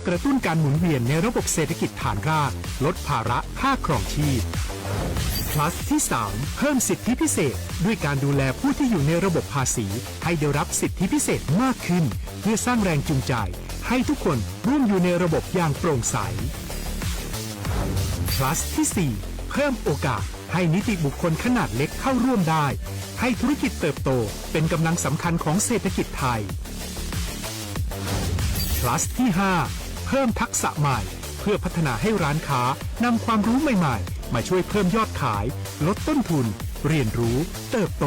กระตุ้นการหมุนเวียนในระบบเศรษฐกิจฐานรากลดภาระค่าครองชีพ plus ที่ 3 เพิ่มสิทธิพิเศษด้วยการดูแลผู้ที่อยู่ในระบบภาษีให้ได้รับสิทธิพิเศษมากขึ้นเพื่อสร้างแรงจูงใจให้ทุกคนร่วมอยู่ในระบบอย่างโปร่งใส plus ที่ 4 เพิ่มโอกาสให้นิติบุคคลขนาดเล็กเข้าร่วมได้ให้ธุรกิจเติบโตเป็นกำลังสำคัญของเศรษฐกิจไทย plus ที่ 5 เพิ่มทักษะใหม่เพื่อพัฒนาให้ร้านค้านำความรู้ใหม่ๆมาช่วยเพิ่มยอดขายลดต้นทุนเรียนรู้เติบโต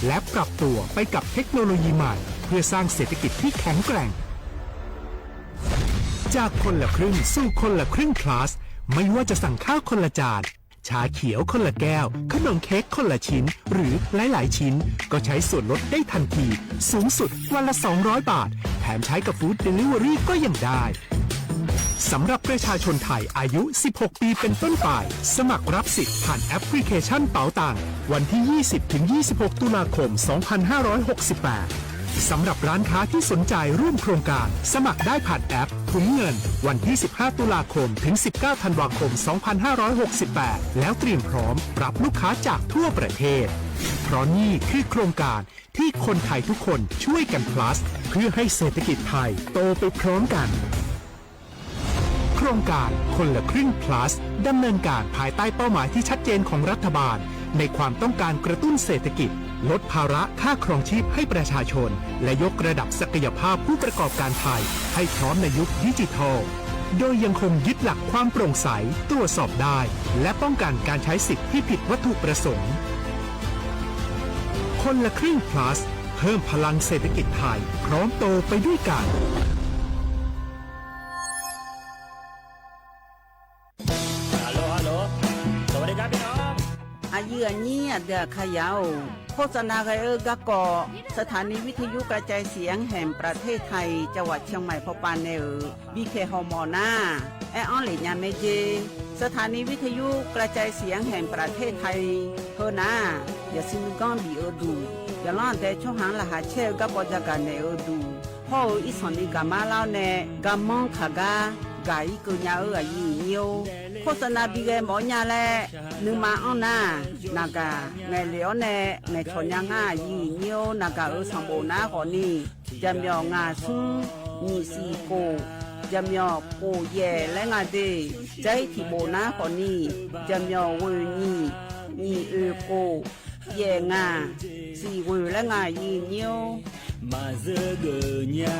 และปรับตัวไปกับเทคโนโลยีใหม่เพื่อสร้างเศรษฐกิจที่แข็งแกร่งจากคนละครึ่งสู่คนละครึ่ง plus ไม่ว่าจะสั่งข้าวคนละจานชาเขียวคนละแก้วขนมเค้กคนละชิ้นหรือหลายๆชิ้นก็ใช้ส่วนลดได้ทันทีสูงสุดวันละ200 บาทแถมใช้กับฟู้ดเดลิเวอรี่ก็ยังได้สำหรับประชาชนไทยอายุ 16 ปีเป็นต้นไปสมัครรับสิทธิ์ผ่านแอปพลิเคชันเป๋าตังวันที่ 20-26 ตุลาคม 2568 สำหรับร้านค้าที่สนใจร่วมโครงการสมัครได้ผ่านแอปถุงเงินวันที่ 15 ตุลาคม ถึง 19 ธันวาคม 2568 แล้วเตรียมพร้อมรับลูกค้าจากทั่วประเทศเพราะนี่คือโครงการที่คนไทยทุกคนช่วยกัน plus เพื่อให้เศรษฐกิจไทยโตไปพร้อมกันโครงการคนละครึ่ง plus ดำเนินการภายใต้เป้าหมายที่ชัดเจนของรัฐบาลในความต้องการกระตุ้นเศรษฐกิจลดภาระค่าครองชีพให้ประชาชนและยกระดับศักยภาพผู้ประกอบการไทยให้พร้อมในยุคดิจิทัลโดยยังคงยึดหลักความโปร่งใสตรวจสอบได้และป้องกันการใช้สิทธิที่ผิดวัตถุประสงค์คนละครึ่ง plus เพิ่มพลังเศรษฐกิจไทยพร้อมโตไปด้วยกันอายุอันนี้เดือขยาวโฆษณาไกกะกอสถานีวิทยุกระจายเสียงแห่งประเทศไทยจังหวัดเชียงใหม่พปานเนอบีเคฮอมอนาแอออนเหลียเมเจสถานีวิทยุกระจายเสียงแห่งประเทศไทยเฮนาอย่าซิมก้อนบีดูอย่าล้อนแต่ช่องหางละหาเชลกับปจักกันเนอดูพ่ออีสอนนี่กามาเล่าเนกามองขากากายกุญญาอายุเนียวโฆษณาบีเกหมอญาแลนึงมาอ้อนนานากาไงเหลียวแน่ไงชนยังง่ายีเนียวนากาสังโบนาขอนี่จะมีงาซุงมีสีโกจะมีโปเย่และงาเดใจที่โบนาขอนี่จะมีเวนี่มีโกเย่งาสีเวและงายีเนียวมาเจอเกญา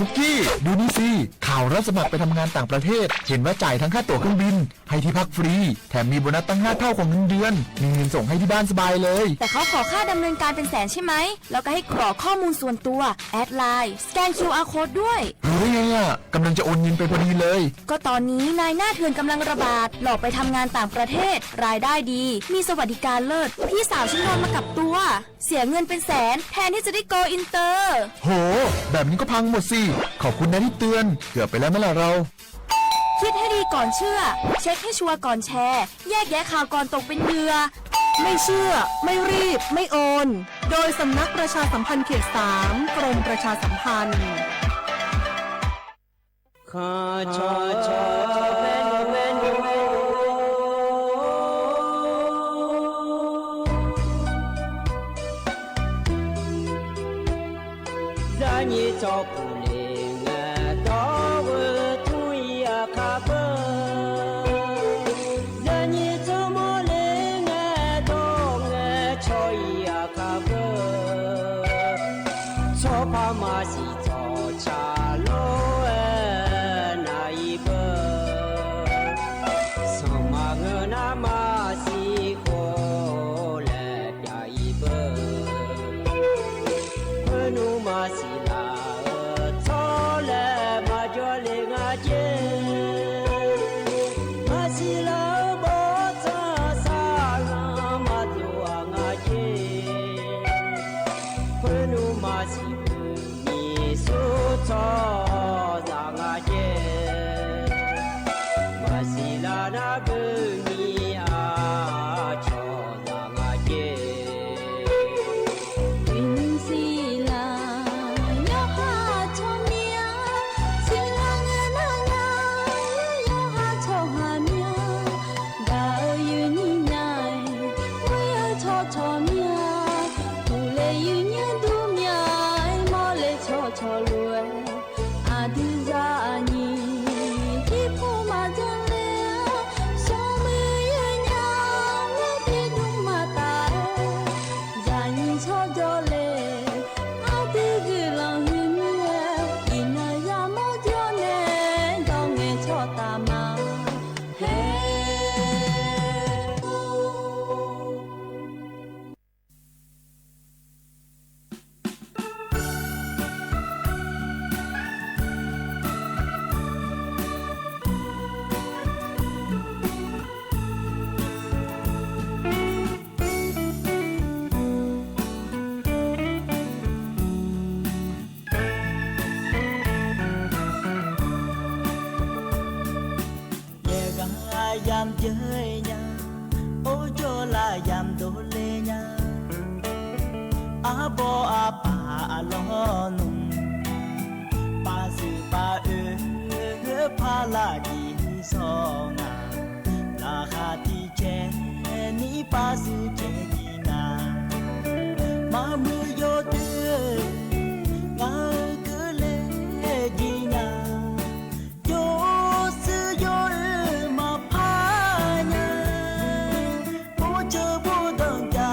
บุกกี้ดูนี่สิข่าวรับสมัครไปทำงานต่างประเทศเห็นว่าจ่ายทั้งค่าตั๋วเครื่องบินให้ที่พักฟรีแถมมีโบนัสตั้ง5 เท่าของเงินเดือนมีเงินส่งให้ที่บ้านสบายเลยแต่เขาขอค่าดำเนินการเป็นแสนใช่ไหมแล้วก็ให้กรอกข้อมูลส่วนตัวแอดไลน์สแกน QR Code ด้วยรู้ได้ไงอ่ะกำลังจะโอนเงินไปพอดีเลยก็ตอนนี้นายหน้าเถื่อนกำลังระบาดหลอกไปทำงานต่างประเทศรายได้ดีมีสวัสดิการเลิศพี่สาวฉันโดนมากับตัวเสียเงินเป็นแสนแทนที่จะได้โกอินเตอร์โหแบบนี้ก็พังหมดสิขอบคุณนะที่เตือนเกือบไปแล้วไม่ล่ะเราคิดให้ดีก่อนเชื่อเช็คให้ชัวร์ก่อนแชร์แยกแยะข่าวก่อนตกเป็นเหยื่อไม่เชื่อไม่รีบไม่โอนโดยสำนักประชาสัมพันธ์เขต 3กรมประชาสัมพันธ์ขอชอชอเมนูเมนูza ni cho pu le nga do we tu ya ka ba za ni cho mo le nga do nga cho ya ka ba cho pa ma si cho cha lo na i ba so ma nga na ma si ko le ya i ba nu ma si so ချော်လွယ်အာဒီဇာညီဒီဖို့မှာကြလေဆုံးမရညာဝဲတဲ့ဒုမတာဇာညီချော်ကြော်လေအာဒီကလောင်ဟင်းရဲ့ဒီနာရမောကြော်နေတောင်းငယ်ချော်တာမှာဟဲ yam chơi nha ô cho là yam đồ lê nha a bo a pa lo nung pa si pa pa la di so nga la ha ti che ni pa si che di na ma mu yo te nga cứ lê di nha yo sư yo mà pa nha bo chờ bo dang cha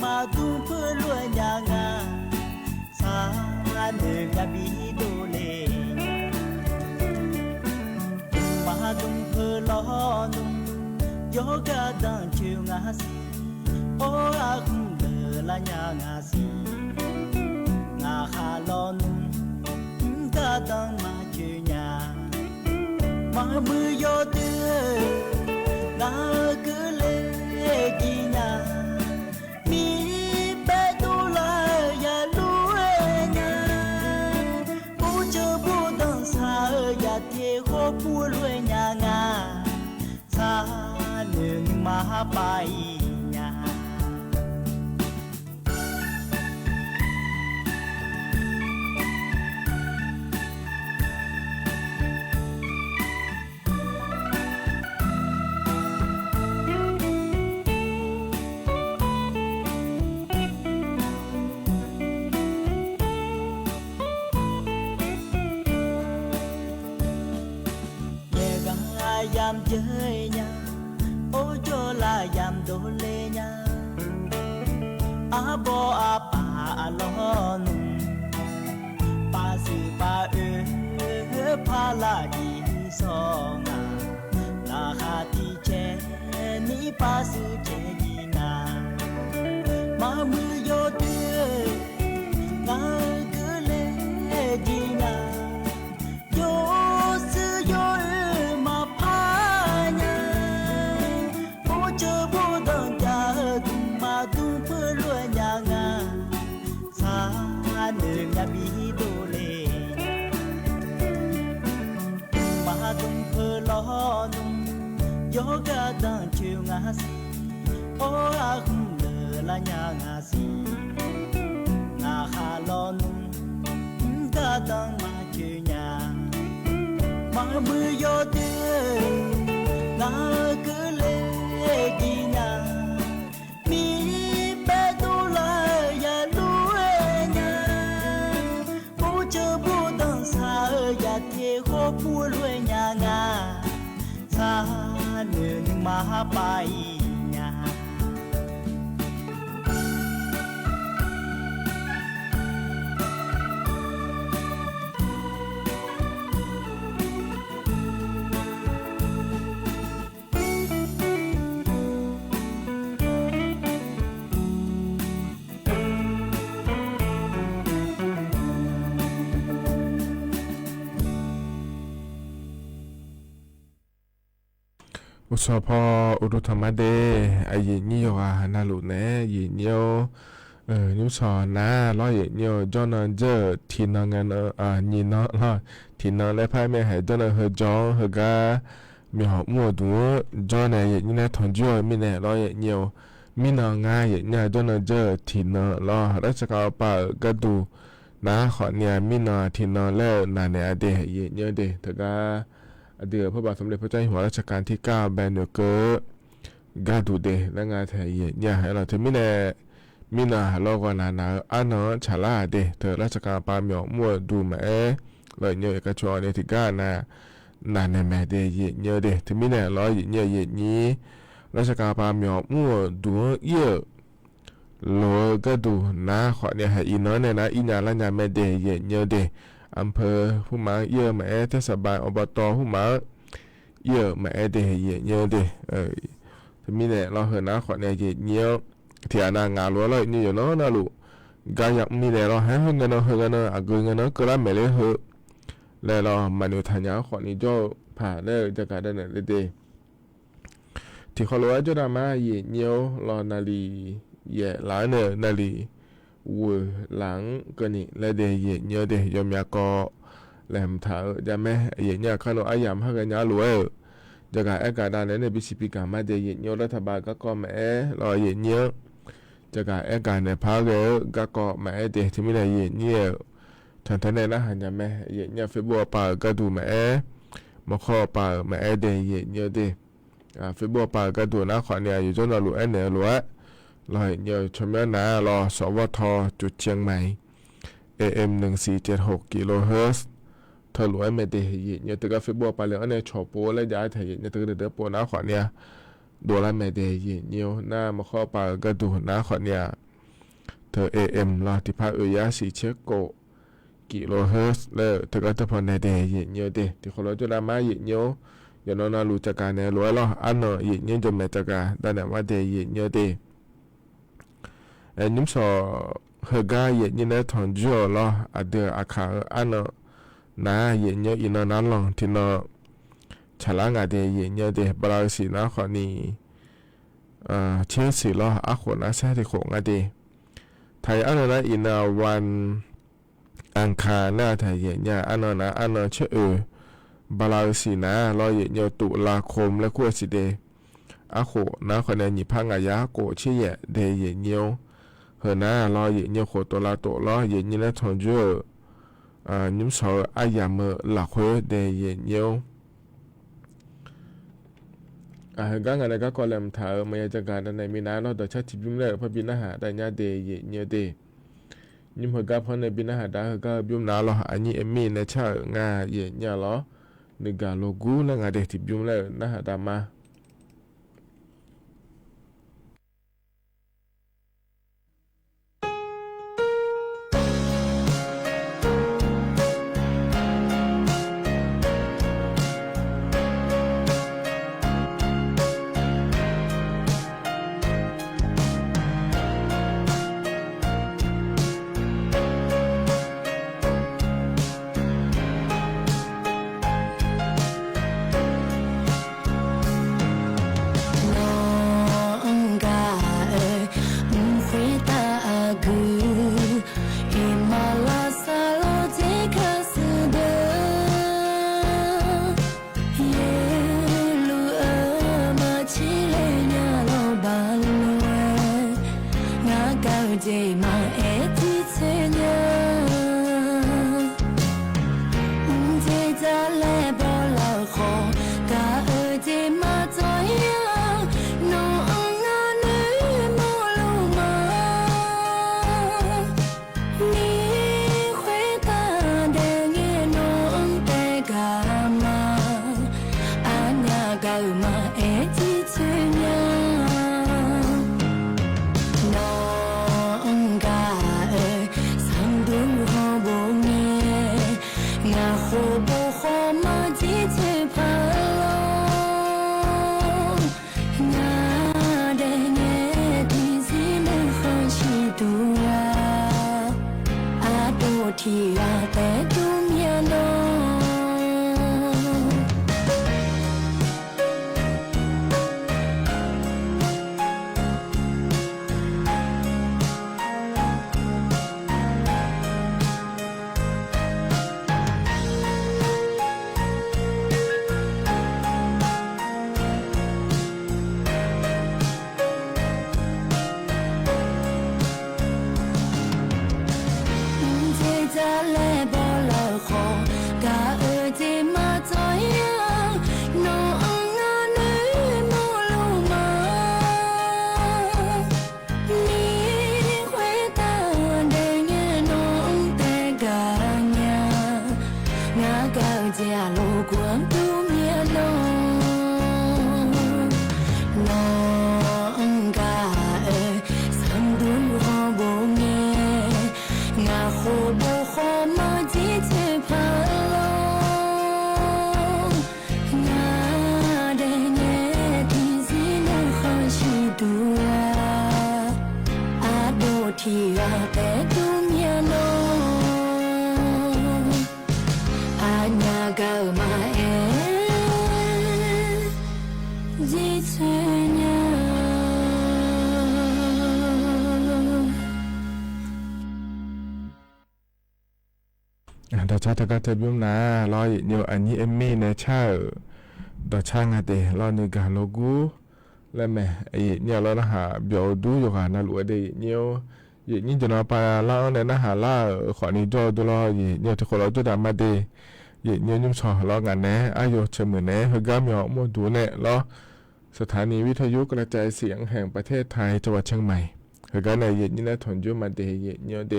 mà tu phơ lue nhà nga sa ne nga bi do le mà tung phơ lo nung yoga dang chiu nga si o a khung de la nhà nga si nga ha lo nung ga dang ma chiu nhà mà mưa gió tươi na cứ lê chi nhà mi bé tu la ya lúa nhà bố chờ bố đang xa ya thiê khô bố lúa nhà nga xa nương mà bay nhà yam chơi nha ô cho là yam đồ lê nha a bo a pa lo nung pa si pa pa la di so nga la ha ti che ni pa si che di na ma mu yo tươi nga cứ lê di na yo sư yo mà pa nha bố chờ bố đang cha mà tu phơ lue nhà nga xa nương nhà bi do le mà tung phơ lo nung yoga đang chiu nga si o a khung de la nhà nga si nga ha lo nung ga đang ma chiu nhà mà mưa gió tươi na cứ lê chi nhà mi bé tu la ya lúa nhà bố chờ bố đang xa ya thiê khô bố lúa nhà nga xa nương mà bay nhàอุศพออุรุธรรมเดไอเยนี่ยวานาลุเนเยนี่ยวนิวสอนนะล้อเยนี่ยวจอนเจอทีนังเงินนี่เนาะล้อทีนังและไพ่แม่ให้จอนเฮจองเฮกามีหอมัวตัวจอนเยนี่นะทอนจ่อมีเนล้อเยนี่ยวมีนางาเยนี่จอนเจอทีนังล้อราชการป่ากระดูนะขอเนี่ยมีนาทีนังแล้วนาเนอเดเยนี่เดเถกาเดือพระบาทสมเด็จพระเจ้าอยู่หัวรัชกาลที่9แบนเนอร์เกอร์กาดูเดและงานไทยเนี่ยให้เราเทมิเน มีนาโลกนานาอันเนฉลาเดเธอราชการปาหมอกมัวดูแม่เลยเยอะเอกชนเนี่ยที่ก้านาในแม่เดยเยอะเดที่มีเนี่ยร้อยเยอะเยอะนี้ราชการปาหมอกมัวดูเยอะโลก็ดูนะขอเนี่ยให้อีน้อยเนี่ยนะอีนาละยาแม่เดยเยอะเดอำเภอผู้มาเยอะแม่เทศบาลอบตผู้มาเยอะแม่เดยเยอะเดที่มีเนี่ยเราเห็นนะขอเนี่ยเยอะที่อันงานรัวเลยนี่อยู่เนาะนะลูกก็อยากมีเนี่ยเราให้เงินเราอ่ะเงินเราก็ละไม่เลยเหอะแล้วเรามันอยู่ทางยาขอนี่จ่อผ่าได้จะการได้เนี่ยเดที่เขารู้ว่าจะทำมาเยี่ยวรอนาลีเย่หลายเนี่ยนาลีวัวหลังก็นี่แล้วเดเยี่ยวเดยมยากอแหลมถาจะแม่เยี่ยเนี่ยเขาเราอายามให้กันยาลัวจะการอากาศด้านเนี่ยบิสิปิกามาเดเยี่ยวรัฐบาลก็แม่รอเยี่ยวจะการอากาศในภาคเหนือก็แม่เดที่ไม่ได้เยี่ยวทางทะเลนะหันยาแม่เยี่ยวเฟบัวป่าก็ดูแม่มาข้อป่าแม่เดเยี่ยวเดเฟบัวป่าก็ดูนะขอเนี่ยอยู่จนเราหลุดเนี่ยหลุดลอยเยอะชมยนารอสวทจุดเชียงใหม่ AM 1476กิโลเฮิรตซ์เธอหลวยไม่ได้เยอะตึกเฟบัวป่าเลยอันเนี่ยชอบโป้และย้ายถ่ายเยอะตึกเดือดโป้นะขอเนี่ยดูแลไม่ได้เยอะหน้ามาข้อป่าก็ดูนะขอเนี่ยเธอ AM รอที่ภาคเอยาสีเชโกกิโลเฮิรตซ์แล้วตึกจะพอในเดย์เยอะเดที่คนเราจะนำมาเยอะอย่างนั้นเรารู้จักการเนี่ยรวยแล้วอันเนาะเยอะจนไม่จักการแต่เนี่ยว่าเดย์เยอะเดนิมสอเฮกาเยนี่นะทอนจ่อละอเดออาคาอันนาเยเนี่ยอินนั้นลองที่นฉลางอเดเยเนี่ยเดบราสินะขอนี่เชื่อสิละอาขนะใช่ที่ของอเดไทยอันนั้นอินาวันอังคารหน้าไทยเยเนี่ยอันนั้นนะอันนั้นเชื่อบราสินะรอเยเนี่ยตุลาคมและขั้วสิเดอาโขนะขอเนี่ยหยิบพังอายาโกเชี่ยเดเยเนี่ยเฮน่ารอเยเนี่ยโคตัวละตัวรอเยเนี่ยละทอนจ่อนิมสออายามหลักเฮเดเยเนี่ยก็งานก็กอลมถามาจากการในมีนาเราแต่ชัดทิบิมเลยพระบินาหาแต่ญาเดเยเนี่ยเดนิมก็พอในบินาหาได้ก็บิมนาเราอันนี้เอมี่ในชางาเยเนี่ยล้อนึกาโลกูนะงาเดทิบิมเลยนะฮะตามมา quanto miedo non ga sandu hobo me nga hobo homa jite phalo nga de ne tizi no khashi dua ado thi ga te tu miedo anya ga maดอชาตะกะเตบิมนารอเยอันนี้เอมมี่เนชาดอชางาเตรอนึกาโลกูและแม่ไอ้เนี่ยเรานะหาเบียวดูอยู่กันนะหลัวเดเนี่ยนี่จะนอปาลาเนี่ยนะหาล่าขอนี้จอดูรอเนี่ยจะขอเราจะดามาเดเนี่ยยุ่งชอรองานแน่อายุเฉมือนแน่เฮกามยอมดูแน่รอสถานีวิทยุกระจายเสียงแห่งประเทศไทยจังหวัดเชียงใหม่เฮกาในนี่นะถอนจุมาเดเนี่ยเด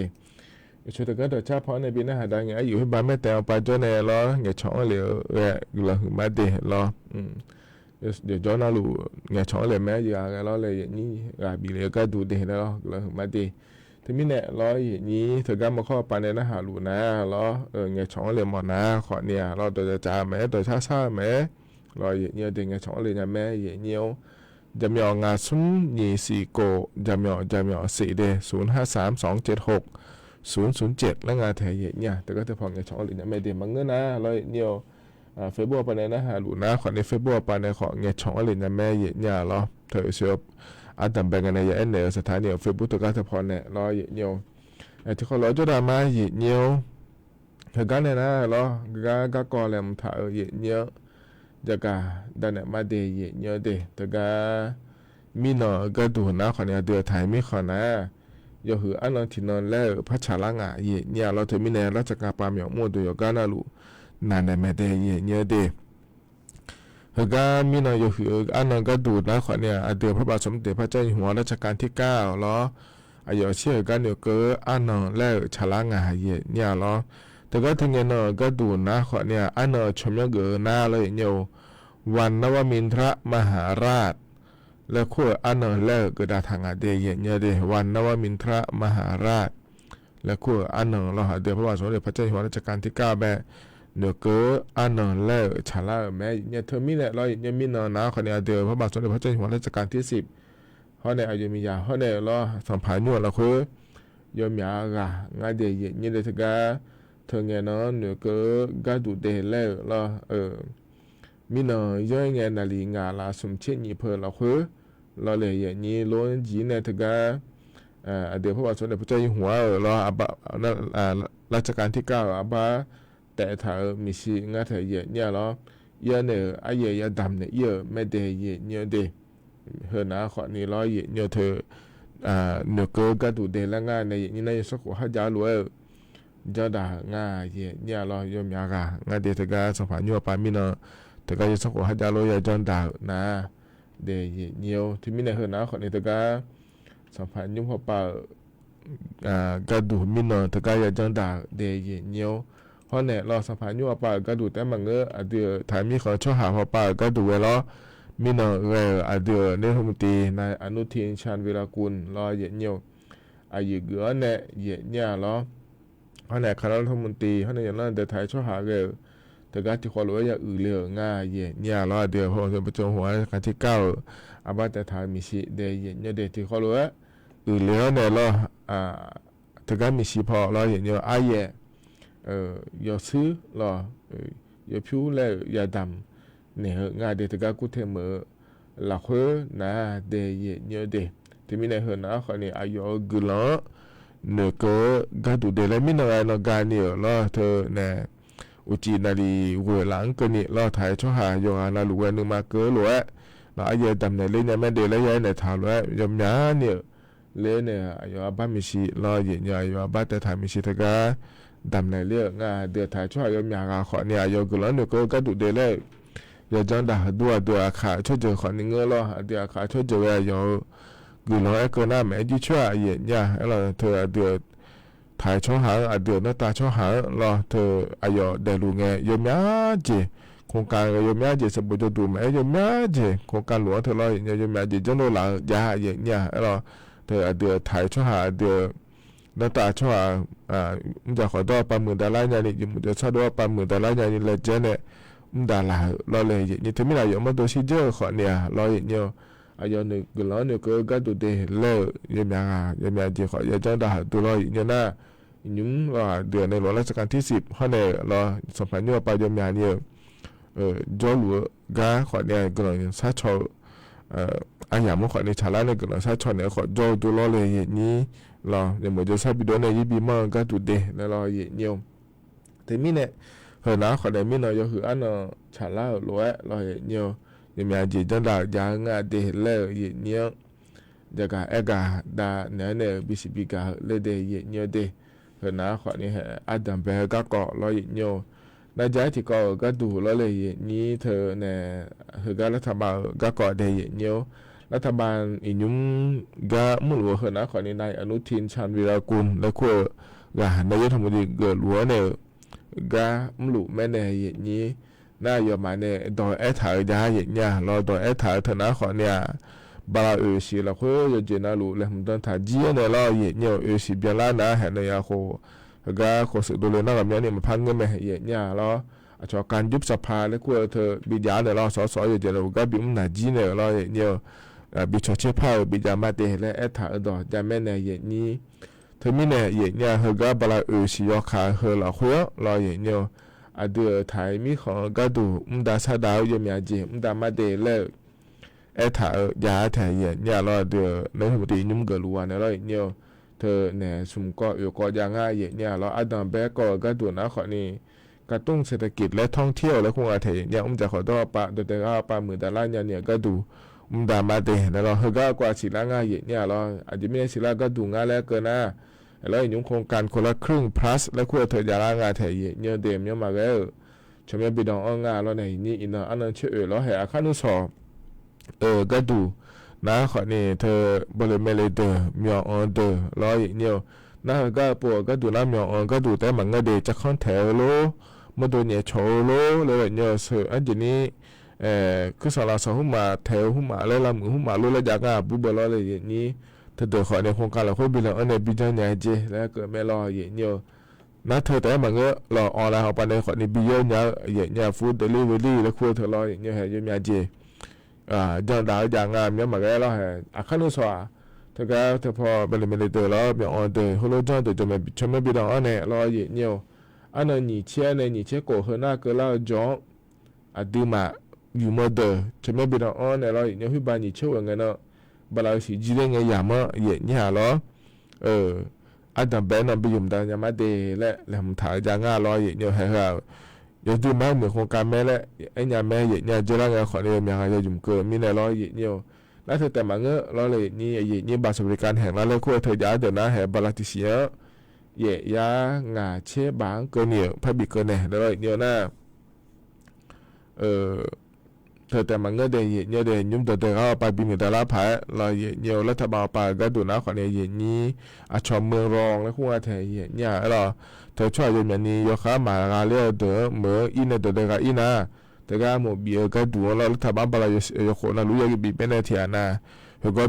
ช่วยตะกัดชาพอในบินอาหารดังอย่างอยู่ที่บ้านแม่แต่เอาไปจนในล้อเงี้ยช่องเหลือแหวกหลังมาเดล้อเดี๋ยวย้อนเอาลูเงี้ยช่องเหลือแม่อย่างล้อเลยอย่างนี้บีเลยก็ดูเดล้อหลังมาเดที่มีเนี่ยล้ออย่างนี้เธอก็มาข้อไปในอาหารลูนะล้อเงี้ยช่องเหลือหมดนะขอเนี่ยล้อตัวจะจ่าแม่ตัวชาชาแม่ล้ออย่างเงี้ยเด็กเงี้ยช่องเหลือแม่อย่างเงี้ยจะมีงานซุ้มยี่สี่โกจะมีสี่เด053-276-007แล้วงานแถวเนี่ยแต่ก็จะพอเงี้ยช่องเหลือไม่เดมังเงินนะล้ออย่างเงี้ยเฟซบุ๊กไปในอาหารลูนะขอในเฟซบุ๊กไปในขอเงี้ยช่องเหลือแม่เนี่ยล้อเธอเชื่ออาจจะแบ่งกันในอย่างเนสถานีเฟซบุ๊กตัวก็จะพอเนี่ยรอเยี่ยวที่เขาล้อจุดามาเยี่ยวเธอกันเนี่ยนะล้อก็ก่อแหลมถ่ายเยี่ยวจะกะดันเนี่ยมาเดเยี่ยวเดแต่ก็มีหนอก็ดูนะขอเนี่ยเดือดไทยไม่ขอนะยหืออันนั้นที่นอนแล้วพัชรางะเนี่ยเราเธอมีในราชการปามหยองมั่วตัวยกันนะลูนานในแม่เดเยี่ยวเดเฮก็มีนายหืออันนั้นก็ดูนะขอเนี่ยเดือพระบาทสมเด็จพระเจ้าอยู่หัวรัชกาลที่9ล้ออายุเชื่อกันเนี่ยก็อันนั้นแล้วฉลางาเนี่ยล้อแต่ก็ถึงเงี้ยเนาะก็ดูนะขอเนี่ยอันนั้นชมยังเกอหน้าเลยเนี่ยวันนวมินทรมหาราชและขั้วอันนั้นแล้วก็ได้ทางเดียเนี่ยเดวันนวมินทรมหาราชและขั้วอันนั้นเราหาเดือพระบาทสมเด็จพระเจ้าอยู่หัวรัชกาลที่9แบบเนื้อเก๋อันนั้นแล้วฉลาดแม่เนี่ยเธอมีแหละเราเนี่ยมีนอนนะคนเนี่ยเดียวพระบาทสมเด็จพระเจ้าอยู่หัวรัชกาลที่10เขาเนี่ยอายุมียาเขาเนี่ยเราสัมผัสนู่นเราคือยมยากะงาเดียเนี่ยเด็กก็เธอเนี่ยนอนเนื้อเก๋ก็ดูเดแล้วเรามีนอนย่อยเงี้ยนาลีงาลาสมเช่นยี่เพลเราคือเราเลยอย่างนี้ล้วนจีเนี่ยเธอก็เดี๋ยวพระบาทสมเด็จพระเจ้าอยู่หัวเรารัชกาลที่9อาบาแต่ถ้ามีสิ่งงั้นเธอเนี่ยเราเยอะเนี่ยไอ้เยอะดำเนี่ยเยอะไม่ได้เนี่ยเดเฮนะขอนี่ร้อยเนี่ยเธอเนื้อเกลือก็ดูเดแล้วง่ายในนี่ในสักหัวหารู้จะด่าง่ายเนี่ยเรายอมยากง่ายเดเธอก็สัมผัสยั่วปามีเนาะเธอก็ยังสักหัวหารู้อย่าจนด่านะเดเนี่ยที่มีในเฮนะขอนี่เธอก็สัมผัสยั่วหัวปาก็ดูมีเนาะเธอก็อย่าจนด่าเดเนี่ยเพราะเนี่ยเราสัมผัสยั่วปาก็ดูแต่มังเงอเดี๋ยวถ่ายมีขอช่วยหาหัวปาก็ดูไว้แล้วมีนเอเดือเนธมนตรีนายอนุทินชาญวีรกุลรอเยี่ยวอายุเกือเนี่ยเนี่ยรอเขาเนี่ยคณะรัฐมนตรีเขาเนี่ยอย่างนั้นเดินไทยช่วยหาแต่การที่คนรู้ว่าอย่างอื่นเรื่องง่ายเนี่ยรอเดือพอจะประจงหัวการที่9อาบัติถ่ายมีชีเดียเนี่ยเด็กที่เขารู้ว่าอื่นเรื่องเนี่ยรอแต่การมีชีพอรออย่างเดียวอย่าซื้อรอย่าผิวแล้วอย่าดำเนี่ยงานเด็กก็กูเทมหลักนะเดียเนี่ยเดที่มีในเฮนะเขาเนี่ยอายุกลางเนื้อก็ดูเดแล้วมีในเราการเนี่ยเราเธอเนี่ยอุจินาลีเวลังก็เนี่ยเราถ่ายช่วยหาอยู่งานเราหนึ่งมาเกลือหรือว่าเราอายุดำเนี่ยเล่นเนี่ยไม่เดแล้วยัยเนี่ยถามว่ายมย้าเนี่ยเล่นเนี่ยอายุบ้านมิชิเราเย็นอายุบ้านแต่ถ่ายมิชิตก็ดำเนี่ยเรื่องงานเดือดถ่ายช่วยยมย้าขอเนี่ยอายุกลางเนื้อก็ดูเดแล้วอย่าจังด่าดัวขาช่วยเจอขอนึงล้อเดี๋ยวขาช่วยเจออย่ากูร้อยก็น่าแม่ยิ่งช่วยเย็นเนี่ยเราเธอเดือดถ่ายช่องหางเดือดหน้าตาช่องหางรอเธออายุเดลูเงยยมยาจี โครงการยมยาเจสบุจดูแม่ยมยาเจโครงการหลวงเธอรอยมยาเจจังโลหลังยาเนี่ยเราเธอเดือถ่ายช่วหาเดือน้าตาช่วมันจะขอตัว$10,000เนี่ยนี่มันจะชอบด้วย$10,000เนี่ยนี่เลยเจเนี่ยมันด่าละเราเลยนี่ถึงไม่ได้ยมมาตัวชิเจอขอเนี่ยเราเนี่ยอายนึกกล้อเนี่ยก็กัดตัวเดเล่ยมยาเจขอยาจังด่าตัวเราเนี่ยนะยุ่งว่าเดือนในหลวงรัชกาลที่10ข้อเนี่ยเราสัมพันธ์เนี่ยไปยมยาเนี่ยจอหลวกาขอเนี่ยกล้อเนี่ยซาชออันอย่างมันขอในชาลาเนี่ยกล้อซาชอเนี่ยขอจอตัวเราเลยนี่เราอย่างเหมือนจะซาบิโดเนี่ยยี่บีมั่งกัดตัวเดแล้วเราเนี่ยแต่มีเนี่ยเห็นนะขอได้มีเนี่ยก็คืออันชาลาหลวเราเนี่ยยมยาเจจังด่ายางาเดเล่เนี่ยจะกะเอกาดาเนี่ยบิสิบิกาเลเดเนี่ยเดเห็นนะขอนี่อาดัมเบลก็เกาะเราเนี่ยนายใจที่ก็ดูแล้วเลยนี้เธอเนี่ยคือการรัฐบาลก็เกาะเดยเนี่ยรัฐบาลอินุมก็มุ่งหัวเห็นนะขอนี่นายอนุทินชาญวีรกุลและขั้วก็นายกรัฐมนตรีเกิดหัวเนี่ยก็มุ่งแม่เนี่ยนี้น่ายอมมาเนี่ยดอยถ่ายยาเนี่ยเราดอยถ่ายเธอนะขอเนี่ยบาลาสิละขั้วจะเจนาลูเลยมันต้องถ่ายจีเนี่ยเราเนี่ยสิเบียร์นะเห็นเนี่ยโคก็ขอสื่อดูเลยนะกับเนี่ยมันพังเงินไม่เนี่ยเราชอบการยุบสภาและขั้วเธอบิดาเนี่ยเราสออยู่เจนาลูก็บิมนาจีเนี่ยเราเนี่ยบิชเชพาบิดามาเตะและถ่ายดอยจะแม่เนี่ยนี้เธอมีเนี่ยก็บาลาสิยอขาเราขั้วเราเนี่ยเดือไทยมีของก็ดูดาซาดาวยมยาเจดามาเดเลถ่ายยาถ่ายเนี่ยเราเดือในสมัยนุ่มเกลัวเนี่ยเราเนี่ยเธอเนี่ยสุ่มก็อยู่ก็ยังง่ายเนี่ยเราอดัมแบกก็ดูนะขอนี่กระตุ้นเศรษฐกิจและท่องเที่ยวและคงอาเทเนี่ยจะขอตัวปะเดือก็$10,000เนี่ยก็ดูดามาเดเนี่ยเราก็กว่าศิลาง่ายเนี่ยเราอาจจะไม่ได้ศิลาก็ดูง่ายแล้วเกินนะแล้วยุ่งโครงการคนละครึ่ง plus และขั้วเธอยาลางาเทยเนี่ยเดมเนี่ยมาแล้วชมบิดองงาแล้วในนี่อินอันนั้นเชื่อแล้วให้อาคานุสก็ดูนะขอนี่เธอบริเมเลเดอร์มีออนเดอร์แล้วเนี่ยนะก็ปวดก็ดูนะมีออนก็ดูแต่มันก็เดจะคอนแถวโลมาดูเนี่ยโชว์โลเลยเนี่ยเสืออันนี้คือสารสหุมาแถวหุมาแล้วลำมือหุมารู้ระยะงาบุบล้อเลยอย่างนี้เธอเดือดขอในโครงการเราค่อยบินแล้วอันนี้บินจะเนี่ยเจแล้วเกิดไม่รออย่างเนี่ยนะเธอแต่มันก็รอออนไลน์เอาไปในขอในบินเนี่ยอย่างเนี่ยฟู้ดเดลิเวอรี่แล้วคุยเธอรออย่างเนี่ยให้ยุ่งยากเจจังดาวอย่างงามเนี่ยมันก็แล้วให้อาคานุสวาเธอก็เธอพอเป็นเมลิเตอร์แล้วมีออนเดอร์ฮัลโหลจังเดี๋ยวจะมาชมบินอันนี้รออย่างเนี่ยอันนั้น你切呢你切过后那个了讲ดูมาอยู่มาเดอชมบินอันนี้รออย่างเนี่ยที่บ้าน你切完个呢บาลาสิจีเรงยามะเนี่ยเหรออันดับแบนไปยุ่มดายามาเดและมันถ่ายจางารอเนี่ยให้เราอย่าดูแม่เหมือนโครงการแม่และไอ้ยาแม่เนี่ยจะร่างขอเนี่ยมีอะไรจะยุ่มเกินมีในรอเนี่ยแล้วเธอแต่มาเงอะรอเลยนี่บัตรสวัสดิการแห่งรัฐเลยคู่เธอยาเดี๋ยวนะแห่บาลาติเสียยางาเชบางเกินเนี่ยพับบิเกินเนี่ยแล้วเนี่ยนะเธอแต่มันก็เดียเนี่ยเดียยุ่งเดินเข้าไปบินแต่ละผายเราเนี่ยรัฐบาลไปก็ดูนะขอเนี่ยนี้ชมเมืองรองและคู่อาเทยเนี่ยเราเธอช่วยอย่างนี้ยกขามาเรียเดือเมื่ออินเดือก็อินะแต่ก็หมดเบียก็ดูแล้วรัฐบาลไปยกคนนั้นรู้ยังบีเป็นเทียนะแล้วก็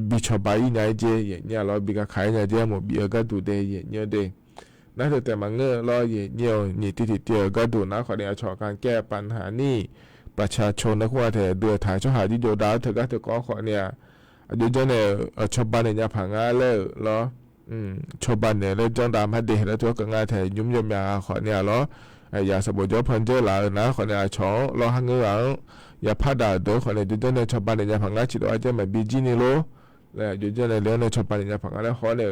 บิชบายเนี่ยเจเนี่ยเราบิก็ขายเนี่ยเจหมดเบียก็ดูเดียเนี่ยเดียนั่นเธอแต่มันก็เราเนี่ยนี่ติดเดียวก็ดูนะขอเนี่ยชอบการแก้ปัญหานี่ประชาชนนะว่าแต่เดือดถ่ายช่วยหาที่โยดาเธอก็เธอก็ขอเนี่ยเดี๋ยวจะเนี่ยชาวบ้านเนี่ยผังงาเลยเหรอชาวบ้านเนี่ยเลยจ้องตามให้เด็กแล้วตัวก็งาแต่ยุ่มยำยาขอเนี่ยเหรออย่าสมบูรณ์จะพันเจอหลายนะขอเนี่ยช่องรอหังเงาอย่าพลาดเดี๋ยวขอเนี่ยเดี๋ยวจะเนี่ยชาวบ้านเนี่ยผังงาจิตอาจจะไม่บีจีนี่โลแล้วเดี๋ยวจะเนี่ยเลี้ยงในชาวบ้านเนี่ยผังงาแล้วขอเนี่ย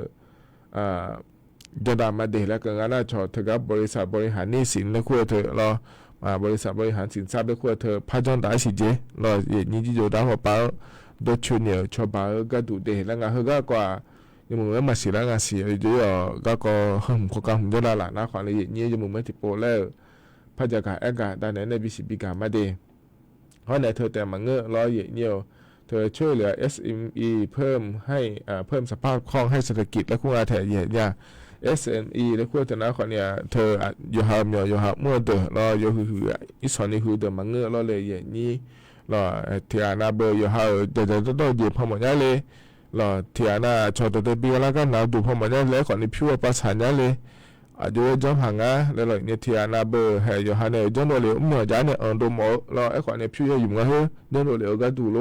จะตามมาเด็กแล้วก็งานน่าชอเธอกับบริษัทบริหารหนี้สินแล้วคุยเธอรอบริษัทบริหารสินทรัพย์ด้วยขั้วเธอพาจ้องได้สิเจรออย่างนี้ที่อยู่ด้านหัวเป้าโดยชุนเนี่ยชาวบ้านก็ดูเด็กแล้วงานเขาก็กว่ายังมึงไม่มาสิแล้วงานเสียอยู่ก็โครงการผมจะลาหลานนะขอเลยอย่างนี้ยังมึงไม่ติดโปรแล้วพาจากอากาศด้านไหนในบิสิบิกามาเดเพราะในเธอแต่มาเงื้อรออย่างนี้เธอช่วยเหลือ SME เพิ่มให้เพิ่มสภาพคล่องให้เศรษฐกิจและคู่อาเทยเนี่ย SNE แล้วควรจะนะขอเนี่ยเธออยู่หาเมียอยู่หามั่วเด้อรออยู่หืออีสอนนี่หือเด้อมังเงือรอเลยอย่างนี้รอเทียนาเบอร์อยู่หาเดี๋ยวต้องหยิบพอหมดยาเลยรอเทียนาชอตัวเบียแล้วก็นาดูพอหมดยาเลยขอนี่พิวภาษายาเลยอายุจอมหังอ่ะแล้วเนี่ยเทียนาเบอร์ให้อยู่หาเนี่ยจอมเลยมั่วจานเนี่ยดูหมอรอไอ้ขอเนี่ยพิวอยู่มั้งเหรอจอมเลยก็ดูโล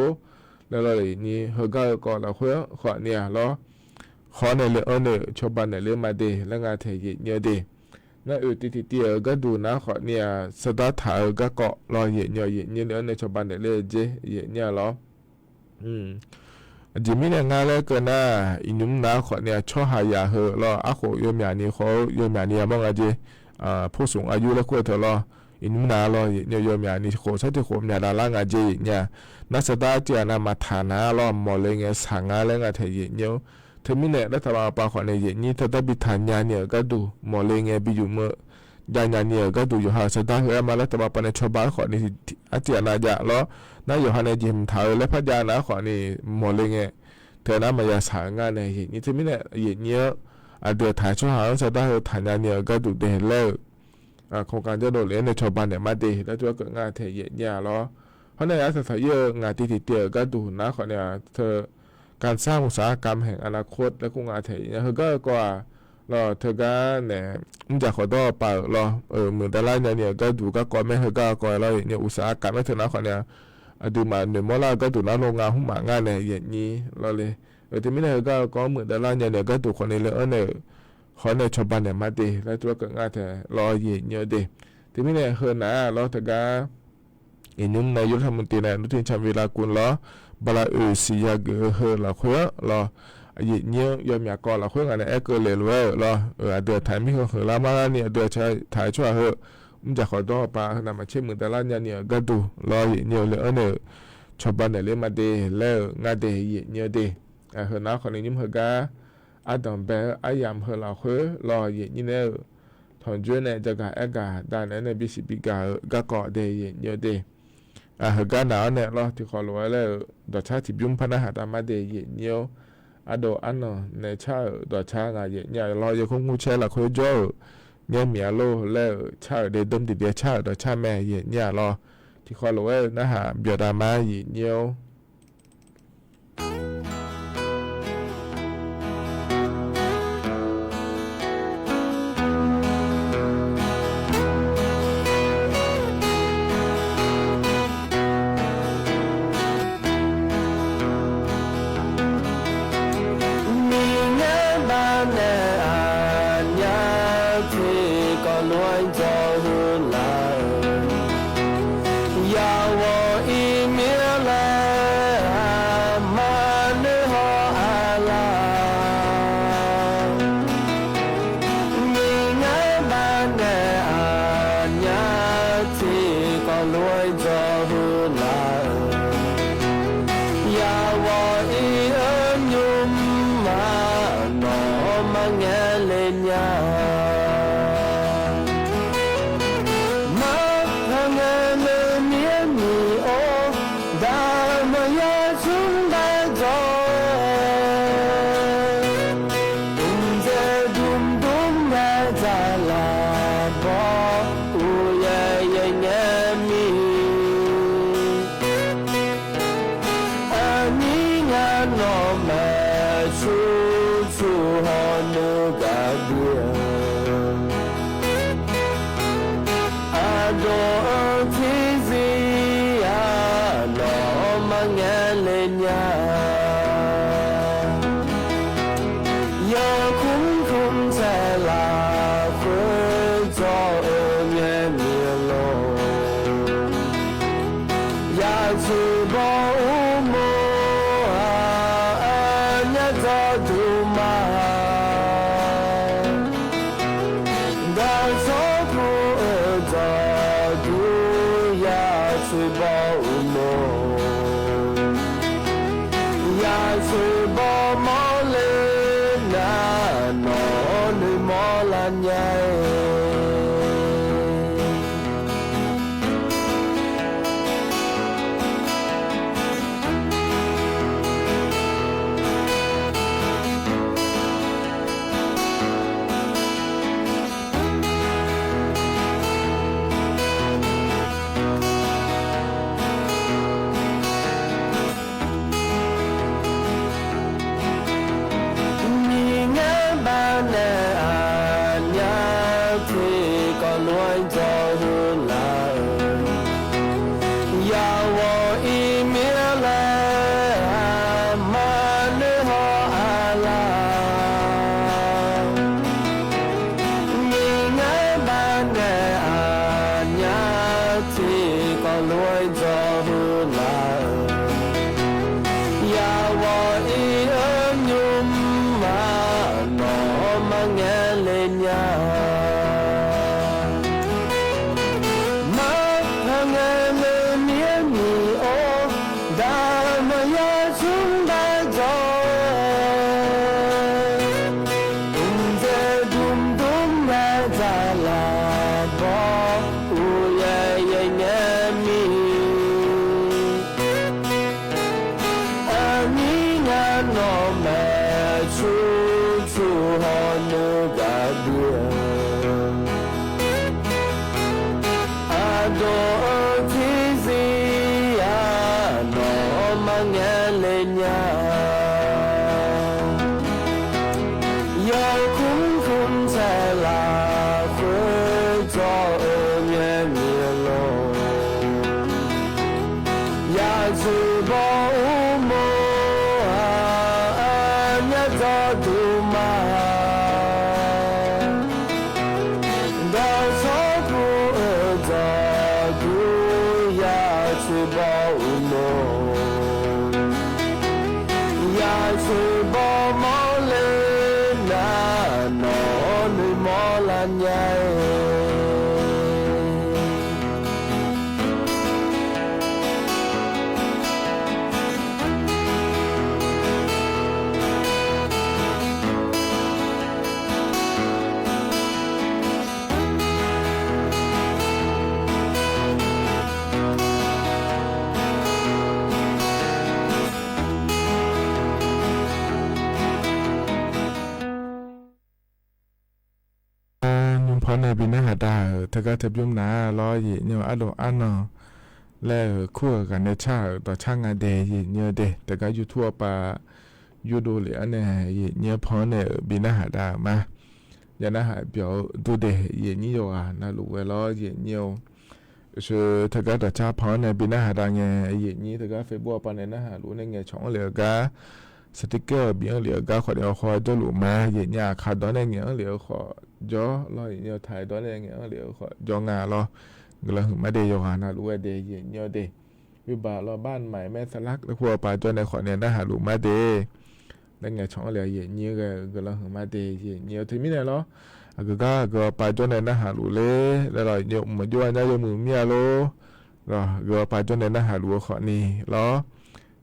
แล้วเลยนี่เฮก็ละหัวขอเนี่ยรอขอในเรื่องเนี่ยชาวบ้านในเรื่องมาดีแล้วงานเทียเยอะดีนั่นติเตียก็ดูนะขอเนี่ยสตาร์ทก็เกาะรอเยอะเรื่องในชาวบ้านในเรื่องเจเยอะหรอจิมีเนี่ยงานแล้วก็น่าอินุมนะขอเนี่ยชอบหายาเหรอรออาโคโยมยานี่เขาโยมยานี่มั่งอะเจผู้สูงอายุแล้วก็เถอะรออินุมนะรอโยมยานี่โคใช่ที่โคมยาดาล่างอะเจเนี่ยนักสตาร์ทเจียนะมาฐานะรอหมอเลยเงี้ยสังอะไรเงี้ยเทียเยอะเธอมีเนี่ยรัฐบาลปาขอในเย็นนี้เธอได้บิฐานยาเนี่ยก็ดูหมอเลยเงี้ยบิอยู่เมื่อยาเนี่ยก็ดูอยู่หาสตาร์เฮ้ยมารัฐบาลปนชาวบ้านขอในอาเจียนาจะแล้วน่าอยู่หาในจิมถ่ายและพัฒนาขอในหมอเลยเงี้ยเธอน่ามายาสางานในเย็นนี้เธอมีเนี่ยเย็นเนี้ยเดือดถ่ายช่วยหาสตาร์เฮ้ยฐานยาเนี่ยก็ดูเดินเลิกโครงการจะโดดเลี้ยในชาวบ้านเนี่ยมาดีแล้วตัวเกิดงานเทเย็นเนี่ยแล้วเพราะในอาศัยเยอะงานที่เตียก็ดูนะขอเนี่ยเธอการสร้างอุตสาหกรรมแห่งอนาคตและกุงอาเทเนี่ยเขาก็กว่าเราเธอก็เนี่ยมันจะขอต่อไปเราเหมือนแต่ละเนี่ยก็ดูก็ก่อนไม่เขาก็ก่อนเราเนี่ยอุตสาหกรรมไม่ถึงนะขอเนี่ยดูมาเนี่ยมอลาก็ดูนะโรงงานหุ้มหมางานเนี่ยอย่างนี้เราเลยที่ไม่ได้ก็เหมือนแต่ละเนี่ยก็ดูคนในเรื่องเนี่ยขอในชาวบ้านเนี่ยมาดีแล้วตัวก็งานแต่รอเยอะดีที่ไม่ได้เฮือนนะเราเธอก็อินุมนายกรัฐมนตรีนายอนุทินชาญวีรกูลล้อบลาสิยาเกอเฮละขวรอเยอะยอมอยากก่อนละขวกันเอเกเลลเวรอเดือดถ่ายไม่เหละมาเนี่ยเดือดใช้ถ่ายช่วยเหอะมันจะขอต่อปานามาเชื่อมือแต่ละเนี่ยก็ดูรอเยอะเลยเนี่ยชาวบ้านเนี่ยเลี้ยงมาดีแล้วงานดีเยอะดีเหอะน้าคนนี้ยิ้มเหอะกาดอมเบอายามเหอะละขวรอเยอะนี่เนี่ยถอนจุนเนี่ยจะกาเอกาด้านเนี่ยบิสิบิกาก็เกาะดีเยอะดีเหตุการณ์หนาวเนี่ยเราที่ขอรู้แล้วดอกชาติยุ่งพนักหาตามมาเดียเนียวโดอันเนาะในชาดอกชาไงเนี่ยเราจะคงกู้ใช้ละคุยโจ้เนี่ยเมียโลแล้วชาเดิมติดเดียชาดอกชาแม่เนี่ยเราที่ขอรู้แล้วนะฮะเบียดามาเนียว นุ่มพอในบินหาดาเธอก็เทบยุ่มนาล้อยีเนี่ยอโดอันนอและคู่กันในชาต่อช่างงานเดยีเนี่ยเดแต่ก็อยู่ทั่วปาอยู่ดูเหลือเนี่ยยีเนี่ยพอเนี่ยบินหาดามาอย่านะหาเปียวดูเดยีนี่อยู่อ่ะน่ารู้เวลายีเนี่ยคือเธอก็ต่อชาพอเนี่ยบินหาดาเนี่ยยีนี่เธอก็เฟซบุ๊กปานเนี่ยนะหารู้ในเงี้ยช่องเหลือก็สติกเกอร์เบียงเหลือก็ขอเดียวคอยจะหลุมมายีเนี่ยขาดตอนในเงี้ยเหลือขอจ่อรอเนี่ยถ่ายตอนในเงี้ยเหลือขอจ่องานรอก็เลยมาเดียวหาน่ารู้ว่าเดยีเนี่ยเดวิบากรอบ้านใหม่แม่สลักแล้วครัวปลาจนในขอเนี่ยนะหาหลุมมาเดแล้วไงช่องเหลือยีเนี่ยก็เลยมาเดยีเนี่ยถึงไม่ได้หรอก็ปลาจนในนะหาหลุเลยแล้วเราเนี่ยเหมือนย้อนได้ยมือเมียโลก็ปลาจนในนะหาหลุขอนี่หรอ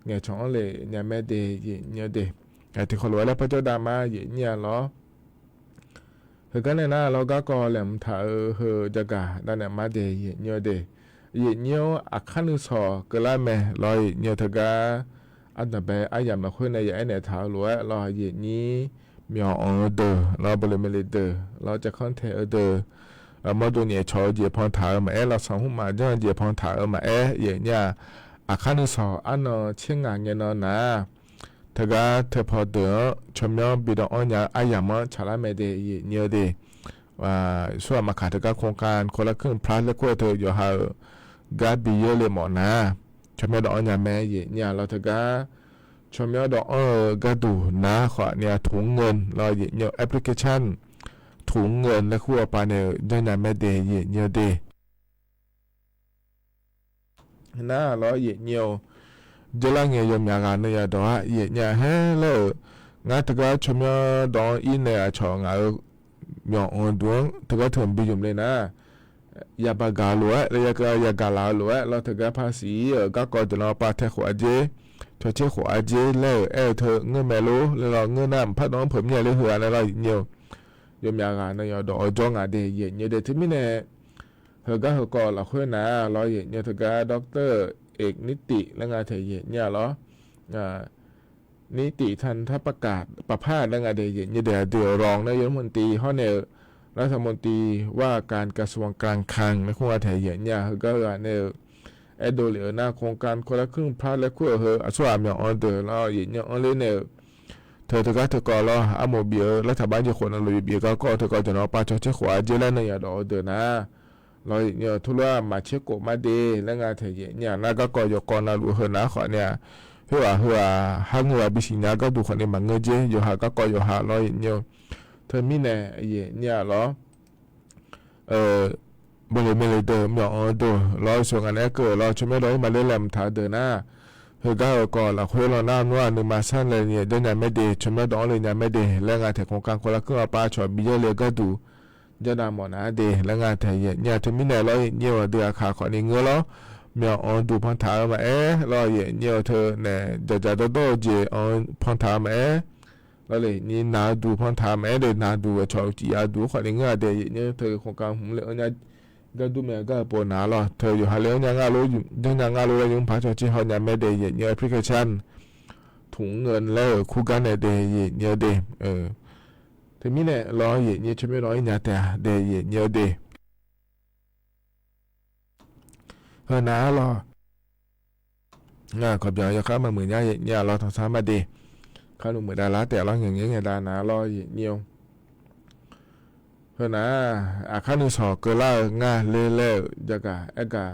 ไงช่องเลยเนี่ยแม่เดยีเนี่ยเดแต่ที่เขารู้แล้วพระเจ้าดามายีเนี่ยหรอคือกันเนี่ยนะเราก็แหลมถ่าจะกะนั่นเนี่ยมาเดยีเนี่ยเดยีเนี่ยอักขันสอก็ละแม่ลอยเนี่ยทกาอันดับไปอายามมาคุยในอย่างเนี่ยถ่ารู้ว่าลอยยีนี้มีอ๋อเดอเราบริเวณเดอเราจะคอนเทเดอมาดูเนี่ยชอเจียพรถ่ามาเราสองหุ่มมาจ้าเจียพรถ่ามายีเนี่ยอักขันสออันนอเชียงงานเนี่ยนะทกาเธอพอเดอชมยอบิดอ่อนยาอายามชาลาเมเดยีเนี่ยเดว่าส่วนมาขาดทกาโครงการคนละครึ่งพลัสและขั้วเธออยู่หากาบีเยอะเลยหมอนะชมยอดอ่อนยาแม่ยีเนี่ยเราทกาชมยอดกาดูนะขอเนี่ยถุงเงินเรายีเนี่ยแอปพลิเคชันถุงเงินและขั้วปาเนี่ยยันยาแม่เดยีเนี่ยเดนะเรายีเนี่ยเจริญเงียบมีการเนี่ยดอกยีเนี่ยเฮ้แล้วงานทกาชมยอดองอินเนี่ยชองงาမြောင်အောင်တွန်းတကထုံပြီးုံလေနာยาบากาลัวยากาลาลัวเราถึงกับภาษีก็ก่อนจะเราปาเทขวาเจชดเชขวาเจแล้วเธอเงินแม่รู้แล้วเงินน้ำพัดน้องผมเนี่ยเลยหัวแล้วเราเนี่ยยมยากาเนี่ยดอกจ้องอาเดยเนี่ยเด็ดที่มิเนี่ยเธอก็เราคุยนะเราเนี่ยเธอก็ด็อกเตอร์เอกนิติแล้วงานเธอเนี่ยเหรอนิติทันถ้าประกาศประพาสแล้วงานเดียเดี๋ยวรองนายกรัฐมนตรีเขาเนี่ยรัฐมนตรีว่าการกระทรวงการคลังในโครงการไทยเนี่ยก็เนี่ยโดยเหลือหน้าโครงการคนละครึ่งพลัสและขั้วส่วนอย่างอันเดอร์แล้วเนี่ยอันเลยเนี่ยเธอก็รออาโมเบียรัฐบาลจะคนอะไรเบียก็เธอก็จะนอปาชเชขวาเจริญในอย่างเดอร์นะเราเนี่ยทุลัวมาเช็คโกมาเดแล้วงานไทยเนี่ยน่าก็ยกกรนาลูเฮนะขอเนี่ยเฮือฮังว่าบิสิญญาก็ดูคนนี้มันเงเจอยู่หาก็อยู่หาลอยเนี่ยเธอมีเนี่ยเนี่ยหรอบริเวณเดิมอย่างดูรอส่งอันนี้เกิดรอช่วยไม่ได้มาเล่นแหลมถาเดินหน้าเฮือก็ละคุยเราหน้าว่าหนึ่งมาสั้นเลยเนี่ยเดินยังไม่ดีช่วยไม่ได้เลยยังไม่ดีแล้วงานแถวโครงการคนละครึ่งป้าชอบบิเยเลยก็ดูจะนำหมอนาดีแล้วงานแถวเนี่ยเธอมีเนี่ยเลยเนี่ยเดือขาขอนี้เงื้อแล้วမြောင်အောင်ဒူဖန်ထားမှာလောရဲ့ညော်ထနဲ့ကြတော့ကြည်အောင်ဖန်ထားမယ်လောလေနီနာဒူဖန်ထားမယ်တဲ့နာဒူချောက်ကြီးအဒူခလငါတဲ့ညော်ထခုကံမှုလေအညာကဒူမဲကပေါ်နာလောเธออยู่หาเลยညာငါလိုညာငါလိုยังพาชจิเฮาညာမဲတဲ့ညော်แอปพลิเคชันถุงเงินแล้วคู่กันတဲ့ညော်တဲ့ทีนี้เนี่ยလောရဲ့ညော်ချမေလောညာတဲ့ညော်တဲ့ เฮอนาลอขอบใจยาข้ามาเหมือนย่าเนี่ยเราทำซ้ำมาดีข้าหนุ่มเหมือนดาราแต่เราอย่างเงี้ยดานาเราเนียวเฮอนาข้าหนุ่มสอเกล่างาเล่จักเอกา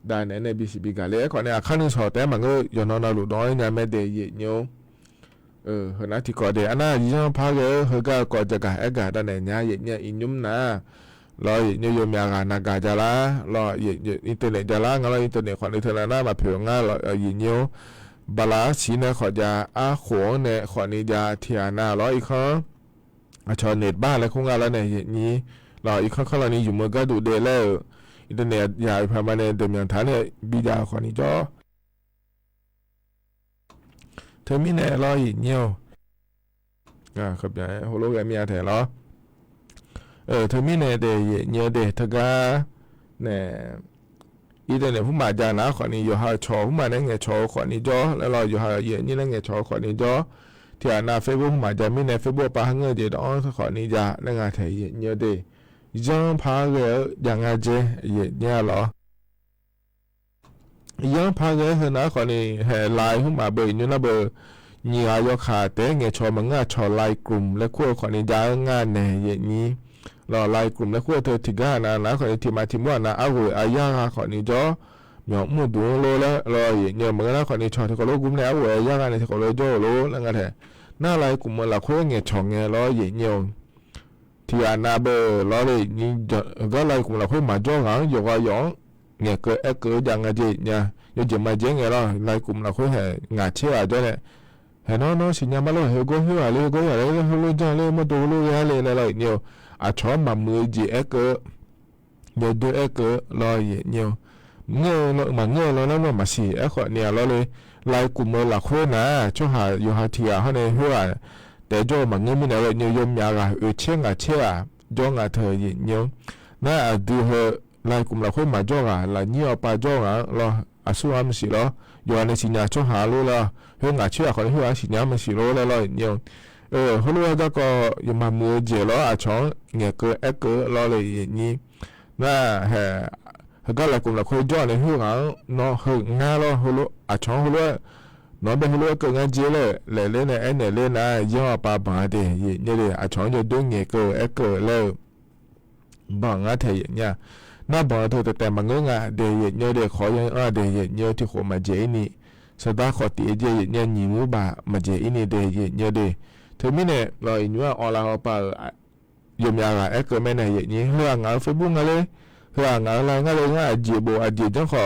ได้ในบีซีบีกาเลยก่อนเนี่ยข้าหนุ่มสอแต่มันก็ย้อนนอนหลุดน้อยเนี่ยไม่ได้เนียวเฮอนาที่ก่อนเดี๋ยวอันนั้นยังพาเกเฮก็ก่อนจักเอกาได้เนี่ยเนี่ยอินยุมนะรอเยมยากานากาจาระรออินเทอร์เน็ตจาระงั้นเราอินเทอร์เน็ตขอในเทอร์เน็ตน่ามาเผื่อง่ายเราเยบาลาสีเนี่ยขอจะอาขวเนี่ยขอนี้จะเทียนาร้อยอีกครั้งชอเน็ตบ้านแล้วคงงานแล้วเนี่ยนี้รออีกครั้งเรานี้อยู่เมื่อก็ดูเดลแล้วอินเทอร์เน็ตยาพามาในเดิมอย่างฐานเนี่ยบิดาขอนี้จ่อเธอมีเนี่ยรออีกเนี่ยครับอย่างโฮโลแกรมมีอะไรหรอเธอมีเนี่ยเดย์เนี่ยเดย์ทกาเนี่ยอีเดเนี่ยผู้มาจานะขอนี้อยู่หาชอผู้มาเนี่ยเงี้ยชอขอนี้จ่อแล้วเราอยู่หาเย่นี่เนี่ยเงี้ยชอขอนี้จ่อที่อ่านเฟซบุ๊กผู้มาจามีเนี่ยเฟซบุ๊กปะเงี้ยเดย์อ๋อขอนี้จ่าแล้วงาเทย์เนี่ยเดย์ยังพาเกย์ยังไงเจเนี่ยหรอยังพาเกย์นะขอนี้เฮไลน์ผู้มาเบย์นี่นะเบย์นี่อายขาแต่เงี้ยชอมันง่าชอไลน์กลุ่มและคู่ขอนี้จ่างานเนี่ยอย่างนี้รอไล่กลุ่มแล้วคุยเธอที่ก้านะขอนี้ที่มาที่มั่วนะเอาหัวอายาขอนี้จ่อหยอกมุดดูโลแล้วรออย่างเงี้ยเหมือนกันขอนี้ชอที่เขาโลกลุ่มแล้วหัวอายาเนี่ยที่เขาโลจ่อโลแล้วไงแท้หน้าไล่กลุ่มมันละคุยเงี้ยชองเงี้ยรออย่างเงี้ยที่อานาเบอร์รอเลยนี่ก็ไล่กลุ่มละคุยมาจ่อหางอยู่ว่าหยองเงี้ยเกิดยังไงจีเนี่ยยังจะมาเจ๊งเงี้ยรอไล่กลุ่มละคุยแห่งาเชื่อจ่อเนี่ยเห็นน้องสิญญามาเลยเฮ้ยก็เฮ้ยอะไรก็อะไรก็เฮ้ยจังเลยมาดูเลยอะไรเลยเนี่ยชอบมามือจีเอกเดี๋ยวดูเอกรอเนี่ยเงยมาเงยแล้วนั่นมาสีเอกเนี่ยเราเลยไล่กลุ่มหลักคนนะช่วยหาอยู่หาเทียเขาในหัวแต่จ่อมาเงยไม่ได้เลยเนี่ยยมยากะเชี่ยงเชี่ยจ่องเธอเนี่ยน่าดูเหไล่กลุ่มหลักคนมาจ่องไล่เนี่ยปาจ่องเราสู้อาไม่สิเราอยู่ในสิญญาช่วยหารู้ละเฮ้ยเชื่อคนหัวสิญญาไม่สิรู้แล้วเนี่ยเขารู้ว่าก็ยังมามือเจล้อช่องเงี้ยก็เอกล้อเลยนี่น่าก็เลยกลุ่มเราคุยจ่อในหัวน้องหึงง่าล้อเขารู้ช่องเขารู้น้องเป็นเขารู้ก็งั้นเจเลยเล่นเนี่ยเล่นนะย่อปาบาเดย์เนี่ยเลยช่องจะดูเงี้ยก็เอกเลยบางอะไรเนี่ยน่าบางเธอแต่บางเงี้ยเดย์เนี่ยเดย์ขอยังเดย์เนี่ยที่เขามาเจนี่สุดท้ายขอตีเจเนี่ยหนีมือบามาเจนี่เดย์เนี่ยเดย์เธอไม่เนี่ยเราอินว่าออนไลน์เอาไปยมยากเกิดไม่เนี่ยอย่างนี้เรื่องงานเฟซบุ๊กอะไรเรื่องงานอะไรงานอะไรงานจีบจีจังขอ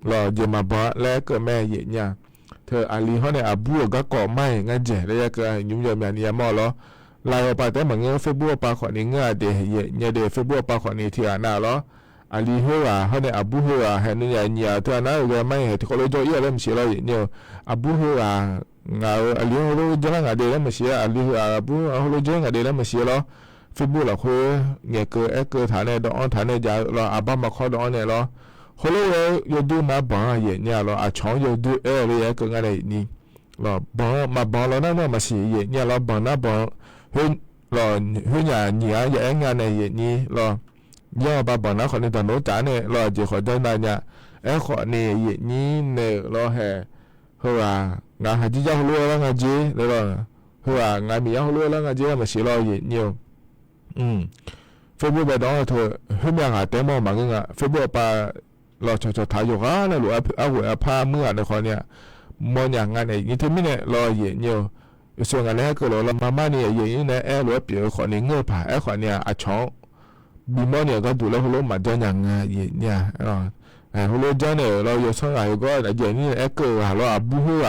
เราจะมาบ้าแล้วเกิดแม่อย่างนี้เธออาลีเขาเนี่ยอาบัวก็ก่อไม่งานเจ๋แล้วก็ยุ่งยามอย่างนี้มั่วล้อไลน์เอาไปแต่เหมือนเงี้ยเฟซบุ๊กปาขอนี้งานเดี๋ยวเดี๋ยวเฟซบุ๊กปาขอนี้ที่อ่านล้ออาลีหัวเขาเนี่ยอาบัวหัวเห็นนี่อย่างนี้เธอน่าจะไม่เห็นที่เขาเลยจ่อยเริ่มเสียแล้วอย่างนี้อาบัวหัวงาอาลีหัวจังงาเดี๋ยวไม่เสียอาลีหัวอาบัวหัวจังงาเดี๋ยวไม่เสียล้อเฟซบุ๊กเราคุยเงี้ยเกิดฐานเนี่ยดอนฐานเนี่ยจะเราอาบ้ามาข้อดอนเนี่ยล้อเขาเลยยดูมาบ้าอย่างเนี่ยเราช่องยดูเลยก็งานนี้เราบ้ามาบ้าเรานั่นมาเสียอย่างเนี่ยเราบ้านะบ้าเฮ้ยเราเฮ้ยเนี่ยอย่างงานเนี่ยนี่เราย่อบ้านะคนในตอนโน้ตจ๋าเนี่ยเราจะขอได้เนี่ยคนเนี่ยอย่างนี้เนี่ยเราแห่เขาว่างานหาจีเจ้ารู้แล้วงานจีแล้วเขาว่างานมีเจ้ารู้แล้วงานจีมาเสียเราอย่างเนี่ยเฟซบุ๊กไปดองเธอเฮ้ยยังหาเต็มมองมาเงี้ยเฟซบุ๊กไปเราจะถ่ายอยู่กันแล้วหรือเอาหัวผ้าเมื่อในคนเนี่ยมองอย่างงานเนี่ยยิ่งที่ไม่เนี่ยเราอย่างเนี่ยส่วนงานนี้ก็เรามาเนี่ยอย่างนี้เนี่ยหรือเปลี่ยนคนนี้เงือบผ่าคนเนี่ยช่องบีมเนี่ยก็ดูแล้วเขาลงมาจะอย่างงานอย่างเนี่ยเขาลงจะเนี่ยเราอยู่ช่องไหนก็อย่างนี้เกิดเราบูฮัว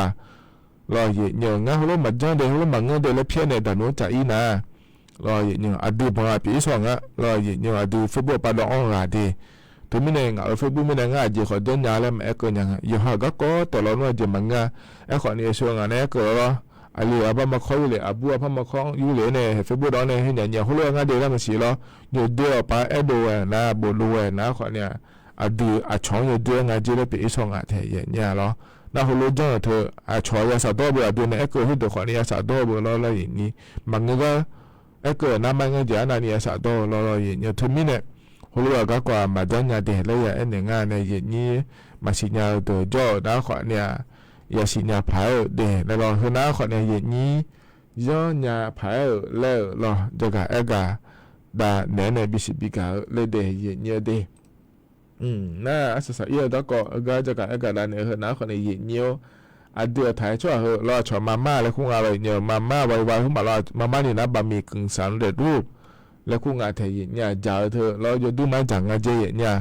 เราอย่างงั้นเขาลงมาจะเดี๋ยวเขาลงมาเงือบเดี๋ยวเพี้ยนเนี่ยแต่โน้ตจะอีนะเราอย่างอดีตพอปีสองอ่ะเราอย่างอดีตฟุตบอลปาดองอะไรดีถึงไม่เนี่ยเฟซบุ๊กไม่เนี่ยง่ายจีขอเดินยาแล้วมันก็ยังอยู่ห่างก็ตลอดว่าจะมันง่ายขอเนี่ยช่วงนั้นก็เราอะไรบ้ามาคอยเลยบัวพามาคล้องอยู่เลยเนี่ยเฟซบุ๊กเราเนี่ยเห็นอย่างเขาเรื่องง่ายเดียวแล้วมันสีเราอยู่เดียวไปดูนะบนดูนะขอเนี่ยอดีตช่องอยู่เดียวง่ายจีแล้วปีสองอ่ะเทียเนี่ยเรา那后来讲他ช่วยสาวตัวเบื่อดูเนี่ยก็คือตัวคนนี้สาวตัวเบื่อเราเลยอย่างนี้มันก็เกิดน้ำมันก็จะนั่นเนี่ยสาวตัวเราอย่างนี้ถึงมีเนี่ยโห รู้ว่าก็กว่ามาจังยาเดเลยไอ้เนี่ยงานในเย็นนี้มาสิญาตัวจ่อนะขอเนี่ยอย่าสิญาผายเดแล้วรอคือนะขอเนี่ยเย็นนี้ย้อนญาผายแล้วรอจะกะเอกาดาแหนบิสิบิกาเลยเดเย็นเนี่ยเดน่าสสะเอียดก็ก็จะกะเอกาดาเนี่ยคือนะขอเนี่ยเย็นเนี่ยอเดือถ่ายชั่วเหรอชอมาม่าแล้วคงอะไรเนี่ยมาม่าไวๆขึ้นมาแล้วมาม่านี่นะบะหมี่กึ่งสำเร็จรูปแล้วคงอาจจะเนี่ยจ่ายเธอเราจะดูมาจากงานเจเนี่ย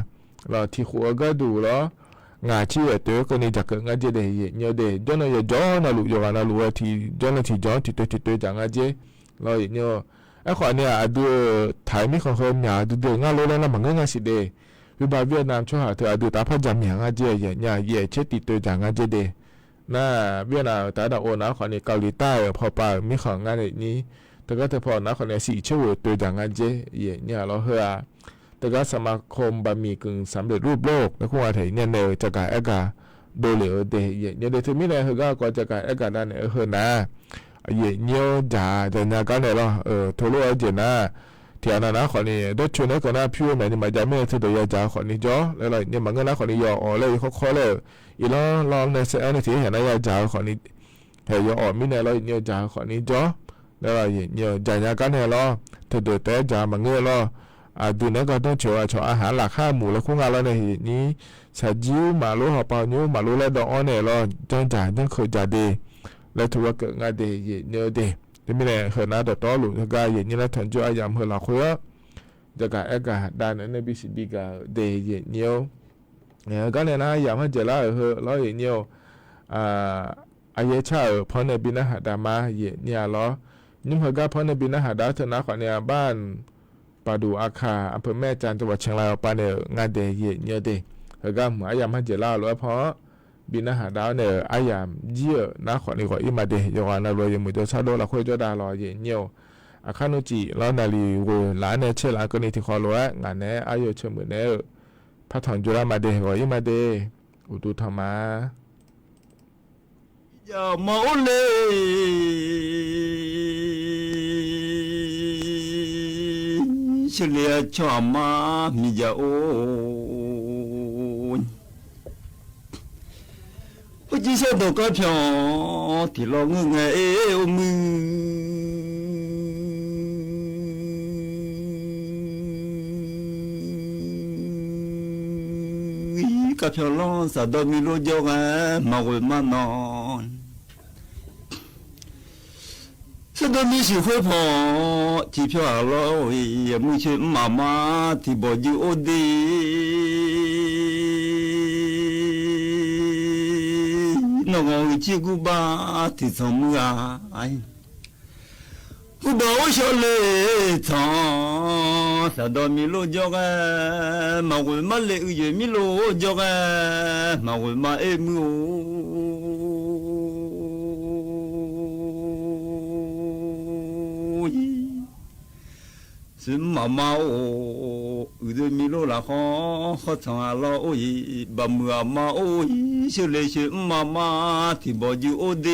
เราที่หัวก็ดูแล้วงานที่ว่าตัวคนนี้จะเกิดงานเจเดียเนี่ยเดียจนเราย้อนเราลุยวันเราลุยที่จนเราที่ย้อนที่ตัวจากงานเจเราเนี่ยไอ้คนเนี่ยดูถ่ายไม่ค่อยคนเนี่ยดูงานรู้แล้วนะมันงานสิเดย์วิบากเวียดนามช่วยหาเธอดูตาพันจำอย่างงานเจเนี่ยเช็ดติดตัวจากงานเจเดย์น่าเวียดนามแต่ดาวโอนะคนนี้เกาหลีใต้พอไปไม่ของงานนี้แต่ก็แต่พอนะคนนี้สี่ชั่วตัวจากงานเจเนี่ยเราเฮาแต่ก็สมาคมบะหมี่กึ่งสำเร็จรูปโลกแล้วคงอาศัยเนี่ยเนอจะกายอากาโดเหลือเดเนี่ยเดี๋ยวถึงไม่ได้เฮาก็จะกายอากาด้านเนี่ยเฮานะเนี่ยจ่าจะเนี่ยก็เนี่ยเราทั่วโลกเจนะที่อันนั้นคนนี้ด้วยชนก็น่าพิวแม่นี่มาจะไม่ถือตัวใหญ่จ่าคนนี้จ่อแล้วเนี่ยมันก็น่าคนนี้ย่อเลยเขาขอเลยอีล้อในเสียในที่เห็นนายจ่าคนนี้เฮียย่อไม่เนี่ยเราเนี่ยจ่าคนนี้จ่อแล้วเนี่ยจ่าเนี่ยก็เนี่ยเราถือตัวแต่จ่ามันเงี้ยเราดูเนี่ยก็ต้องเฉาอาหารหลักข้าหมูแล้วคงอะไรในนี้สาจิวมาลูหอบปานิวมาลูและดอกอ้อเนี่ยเราจังจ่าจังเคยจ่าดีแล้วถือว่าเกิดงานดีเนี่ยดีที่ไม่ได้เห็นนะแต่ต่อหลุดก็อย่างนี้แล้วถึงจะยามเฮลักหัวจะกะเอกะด้านนั้นบิสิบิกาดีเนี่ยก็เนี่ยนะยามให้เจริญแล้วเนี่ยอายชาพอในบินหาดามาเนี่ยล้อนิ่มเหก็พอในบินหาดาเถอะนะขอเนี่ยบ้านปาดูอาคาอำเภอแม่จันทร์จังหวัดเชียงรายปาเนี่ยงานเดย์เนี่ยเดเหก็เหมือนอายามให้เจริญแล้วเพราะบินหาดาวเนี่ยอายามเยี่ยนะขอนี่ขออีมาเดย์อย่างนั้นเรายังมือจะชาโดละคุยจะดาลอยเนี่ยอาคานุจิแล้วนาลีเวลาเนี่ยเชื่อหลังก็นี่ที่ขอรู้งานเนี่ยอายเชื่อมือเนี่ยพระถอนจุฬามาเดย์ขออีมาเดย์อุตุธรรมะอย่าเมาเลยเฉลี่ยชอบมามีอย่าโอนพอจีเสดก็เพียงที่เราเงยเอวมือก็เพียงร้องสะดอมีโลจงมาเวมานอนสะดอมีสิ会พอที่เพียงเราอย่ามือเชื่อมามาที่บ่อยู่โอดีน้องจิกุบาที่สมงายกูบอกชอบเลยท้อสะดอมีโลจงมาเวมาเลยอยู่มีโลจงมาเวมาเอมู是妈妈哦，有的米罗拉好，好长啊老哦伊，把木啊妈哦伊，小嘞小妈妈提包就哦的，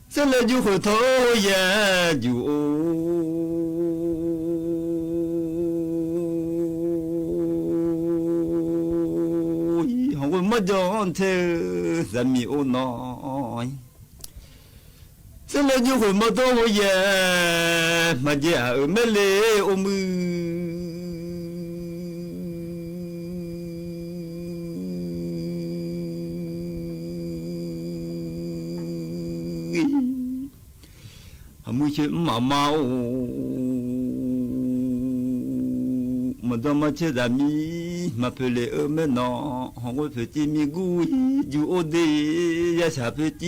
这来就回头也就哦，伊好我没讲他人米哦孬。这来就会没多我也，没家没来我们，还没去妈妈哦，没到没去咱米，没陪来我们孬，我陪见米姑就我的也下陪见。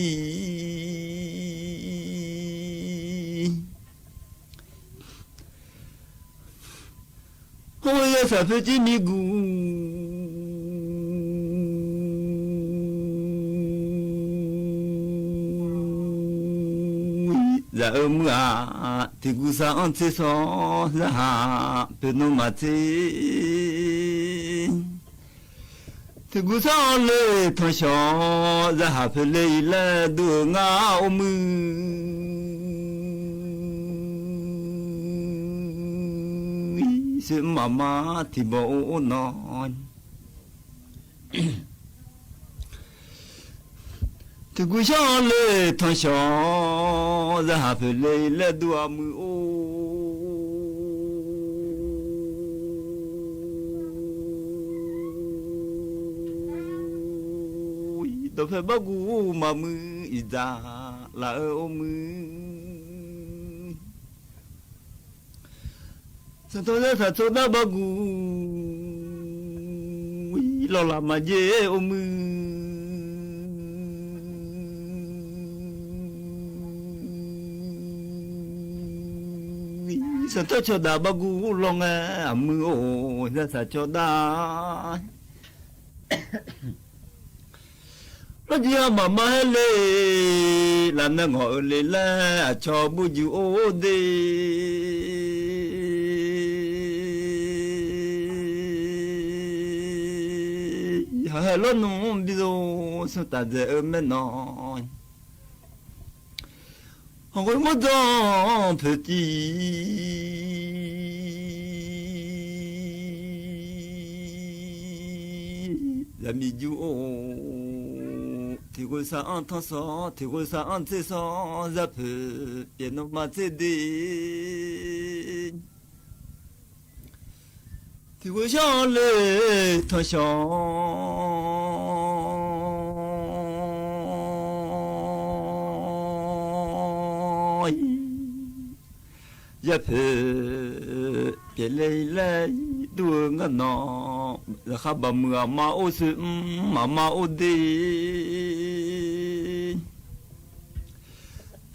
我也啥子几米古，然后嘛，这个上厕所然后不能嘛这，这个上来通宵，然后不来了都熬么。sự mà thì bộ non thì cứ cho lệ thằng xó ra phải lệ là đùa mưa đâu phải bao cú mà mưa ít ra là ở mưa sao tôi đã thật tôi đã bao cú lo làm mà dễ ở mưa sao tôi cho đã bao cú lo nghe mưa ôi ra sao cho đã nó chỉ mà lê làm nó ngồi lê la cho bu ju ô đi hà lo nung bi do sao ta dễ mà nói không có một đó petit la mi ju ô thì cô sa ăn thang so thì cô sa ăn thế so ra phê biển nó mà thế đi thì cô cho lệ thang so ra phê biển lấy đua ngân nọ là khá bà mưa mà ô sự mà ô đi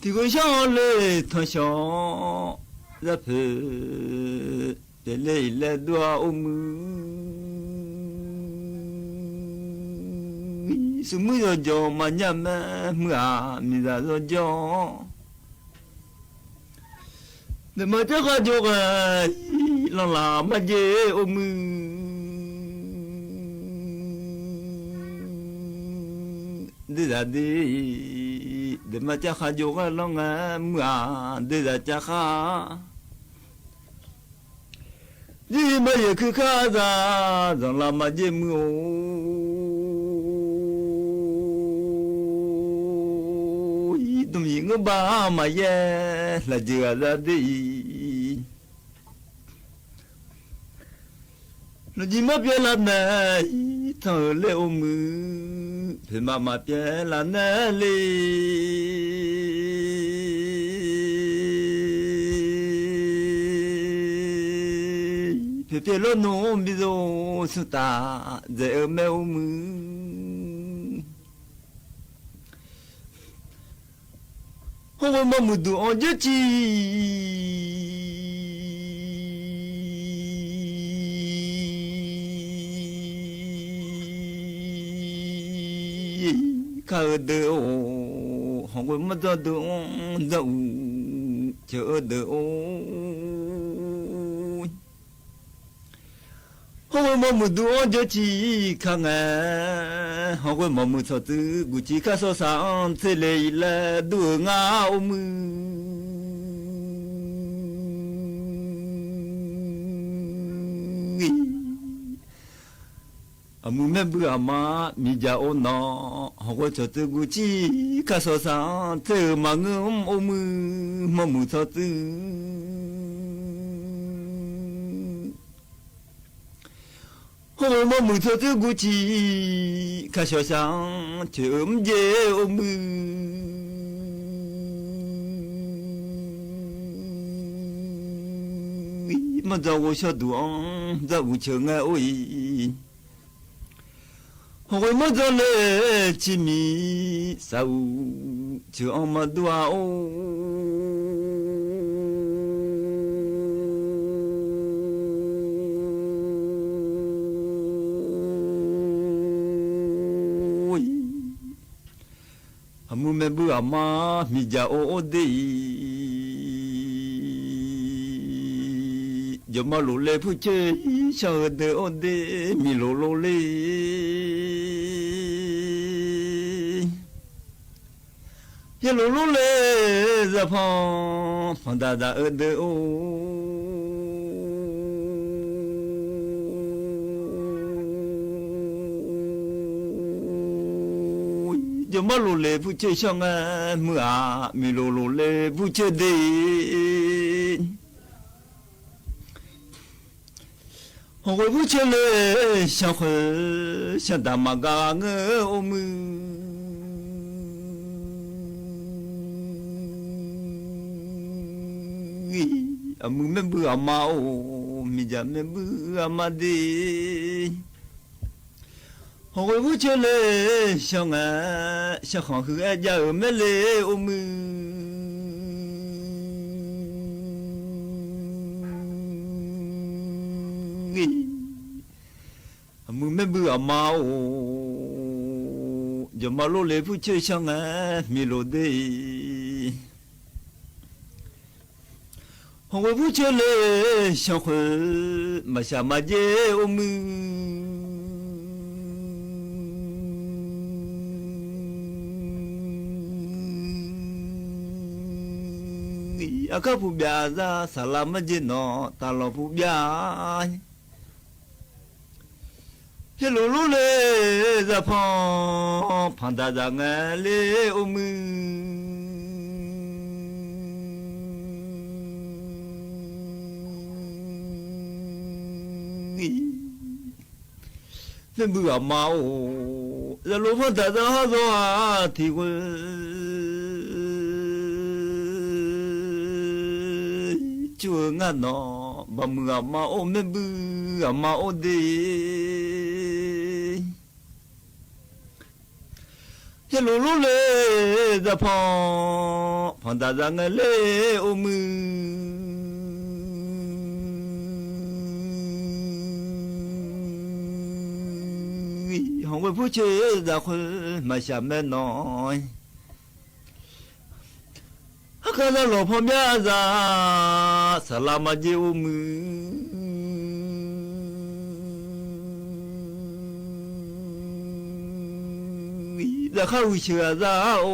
thì cô cho lệ thằng xó ra phê để lấy là đua ô mưa sự mưa rồi gió mà nhà mưa mình ra rồi gió để mà chắc là chỗ cái làm mà dễ ôm đi ra đi để mà chắc là chỗ cái lòng mà đi ra chắc đi mà giờ cứ khá ra rằng làm mà dễ mưa tụi mình có ba mà ye là chưa ra đi nó chỉ mất biết là này thở leo mưa thì mà biết là này li thì biết lo nó bây giờ sự ta dễ mèo mưa không có một đứa ăn chết chi cả đứa không có một đứa giàu chờ đứa không có một đứa ăn chết chi cả ngày không có một số thứ của chỉ cả số sáng thế này là đứa ngáo mưa mưa mẹ bữa mà mi già ôn nó không có số thứ của chỉ cả số sáng thế mà ngâm ôm mưa mà một số thứ hôm mà mưa thưa thưa của chị cả số sáng chớm dễ ôm mưa mà giàu sao đuông giàu chờ nghe ôi hồi mà giàu lệ chỉ mi sao chờ mà đua mưa mẹ bữa mà mi già ô đi giờ mà lũ lê phu chơi chờ đợi ô đi mi lũ lê giờ lũ lê ra phong phong đà ở đợi ô จะมาโลเลผู้เชี่ยวชาญเมื่อมีโลเลผู้เชี่ยวดีหอยผู้เชี่ยวเลยช่างเหช่างดำมากางเงอมือมึงไม่เบื่อมาโอมีจะไม่เบื่อมาดีหอยผู้เชี่ยวเลยช่างของคือไอ้ยาไม่เลยโอมือมึงไม่เบื่อมาโอจะมาโลเลผู้เชี่ยวชาญมีโลดีหอยผู้เชี่ยวเลยช่างเหมาชามาเจโอมืออาคาผู้บาซาสลามเจนอตาลอผู้บาเฮโลโลเลซาพอพันดาจังเลโอมือไม่เบื่อมาโอจะรู้พันดาจังฮะตัวที่กูชัวงานนอบะมือมาโอไม่เบื่อมาโอดีเฮโลโลเลจะพอพันดาจังเลโอมือห้องไว้ผู้เชี่ยวจะคนมาชาแม่น้อยข้าจะหลบพ่อแม่ซาสลามาเจอมือจะเข้าเชื่อซาโอ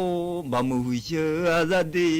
บามือเชื่อซาดี